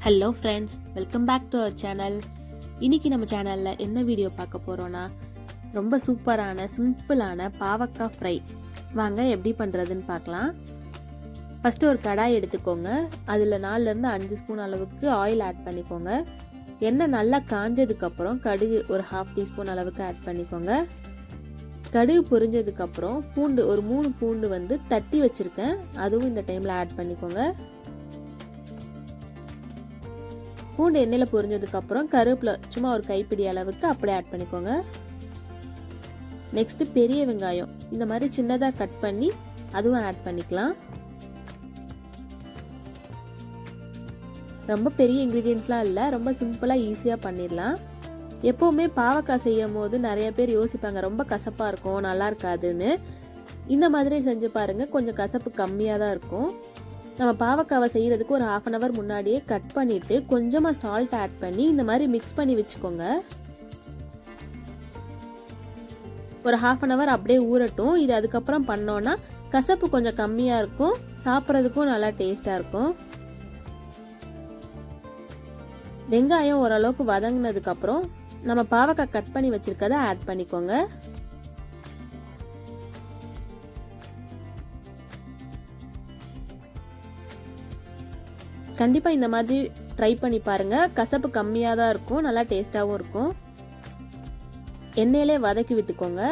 Hello friends, welcome back to our channel. இன்னைக்கு நம்ம சேனலில் என்ன வீடியோ பார்க்க போகிறோன்னா, ரொம்ப சூப்பரான சிம்பிளான பாவக்காய் ஃப்ரை. வாங்க எப்படி பண்ணுறதுன்னு பார்க்கலாம். ஃபஸ்ட்டு ஒரு கடாய் எடுத்துக்கோங்க. அதில் 4லேருந்து 5 ஸ்பூன் அளவுக்கு ஆயில் ஆட் பண்ணிக்கோங்க. எண்ணெய் நல்லா காஞ்சதுக்கப்புறம் கடுகு ஒரு 1/2 டீஸ்பூன் அளவுக்கு ஆட் பண்ணிக்கோங்க. கடுகு பொரிஞ்சதுக்கப்புறம் பூண்டு ஒரு 3 பூண்டு தட்டி வச்சுருக்கேன், அதுவும் இந்த டைமில் ஆட் பண்ணிக்கோங்க. பூண்டு எண்ணெயில் பொரிஞ்சதுக்கப்புறம் கருவேப்பிலை சும்மா ஒரு கைப்பிடி அளவுக்கு அப்படியே ஆட் பண்ணிக்கோங்க. நெக்ஸ்ட்டு பெரிய வெங்காயம் இந்த மாதிரி சின்னதாக கட் பண்ணி அதுவும் ஆட் பண்ணிக்கலாம். ரொம்ப பெரிய இன்க்ரீடியன்ட்ஸ்லாம் இல்லை, ரொம்ப சிம்பிளாக ஈஸியாக பண்ணிடலாம். எப்போவுமே பாவக்காய் செய்யும் போது நிறைய பேர் யோசிப்பாங்க ரொம்ப கசப்பாக இருக்கும், நல்லா இருக்காதுன்னு. இந்த மாதிரி செஞ்சு பாருங்கள், கொஞ்சம் கசப்பு கம்மியாக தான் இருக்கும். நம்ம பாவக்காவை செய்கிறதுக்கு ஒரு 1/2 hour முன்னாடியே கட் பண்ணிவிட்டு கொஞ்சமாக சால்ட் ஆட் பண்ணி இந்த மாதிரி மிக்ஸ் பண்ணி வச்சுக்கோங்க. ஒரு 1/2 hour அப்படியே ஊறட்டும். இது அதுக்கப்புறம் பண்ணோன்னா கசப்பு கொஞ்சம் கம்மியாக இருக்கும், சாப்பிட்றதுக்கும் நல்லா டேஸ்ட்டாக இருக்கும். வெங்காயம் ஓரளவுக்கு வதங்கினதுக்கப்புறம் நம்ம பாவக்காய் கட் பண்ணி வச்சுருக்கதை ஆட் பண்ணிக்கோங்க. கண்டிப்பாக இந்த மாதிரி ட்ரை பண்ணி பாருங்கள், கசப்பு கம்மியாக தான் இருக்கும், நல்லா டேஸ்ட்டாகவும் இருக்கும். எண்ணெயிலே வதக்கி விட்டுக்கோங்க.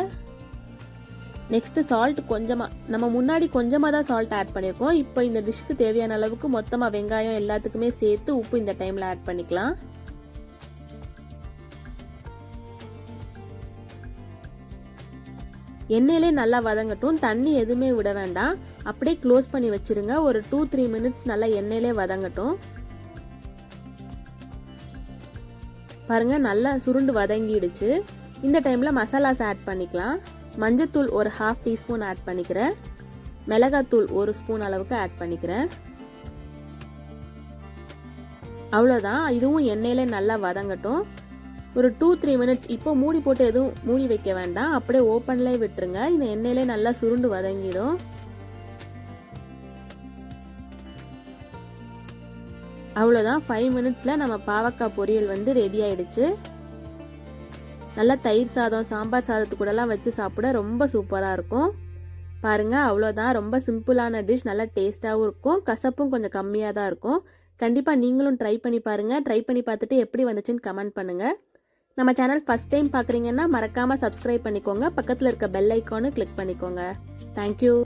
நெக்ஸ்ட்டு சால்ட் கொஞ்சமாக, நம்ம முன்னாடி கொஞ்சமாக தான் சால்ட் ஆட் பண்ணியிருக்கோம். இப்போ இந்த டிஷ்க்கு தேவையான அளவுக்கு மொத்தமாக வெங்காயம் எல்லாத்துக்குமே சேர்த்து உப்பு இந்த டைமில் ஆட் பண்ணிக்கலாம். எண்ணெயிலே நல்லா வதங்கட்டும், தண்ணி எதுவுமே விட வேண்டாம், அப்படியே க்ளோஸ் பண்ணி வச்சுருங்க. ஒரு 2-3 மினிட்ஸ் நல்லா எண்ணெயிலே வதங்கட்டும். பாருங்கள், நல்லா சுருண்டு வதங்கிடுச்சு. இந்த டைமில் மசாலாஸ் ஆட் பண்ணிக்கலாம். மஞ்சத்தூள் ஒரு 1/2 டீஸ்பூன் ஆட் பண்ணிக்கிறேன். மிளகாத்தூள் 1 ஸ்பூன் அளவுக்கு ஆட் பண்ணிக்கிறேன். அவ்வளோதான், இதுவும் எண்ணெயிலே நல்லா வதங்கட்டும். ஒரு 2-3 மினிட்ஸ். இப்போ மூடி போட்டு எதுவும் மூடி வைக்க வேண்டாம், அப்படியே ஓப்பன்லேயே விட்டுருங்க. இந்த எண்ணெயிலே நல்லா சுருண்டு வதங்கிடும். அவ்வளோதான், 5 மினிட்ஸில் நம்ம பாவக்காய் பொரியல் ரெடி ஆயிடுச்சு. நல்லா தயிர் சாதம், சாம்பார் சாதத்து கூடலாம் வச்சு சாப்பிட ரொம்ப சூப்பராக இருக்கும். பாருங்கள், அவ்வளோதான், ரொம்ப சிம்பிளான டிஷ், நல்லா டேஸ்ட்டாகவும் இருக்கும், கசப்பும் கொஞ்சம் கம்மியாக தான் இருக்கும். கண்டிப்பாக நீங்களும் ட்ரை பண்ணி பாருங்கள். ட்ரை பண்ணி பார்த்துட்டு எப்படி வந்துச்சுன்னு கமெண்ட் பண்ணுங்கள். நம்ம சேனல் ஃபஸ்ட் டைம் பார்க்குறீங்கன்னா மறக்காமல் சப்ஸ்கிரைப் பண்ணிக்கோங்க. பக்கத்தில் இருக்க பெல் ஐக்கானு கிளிக் பண்ணிக்கோங்க. தேங்க்யூ.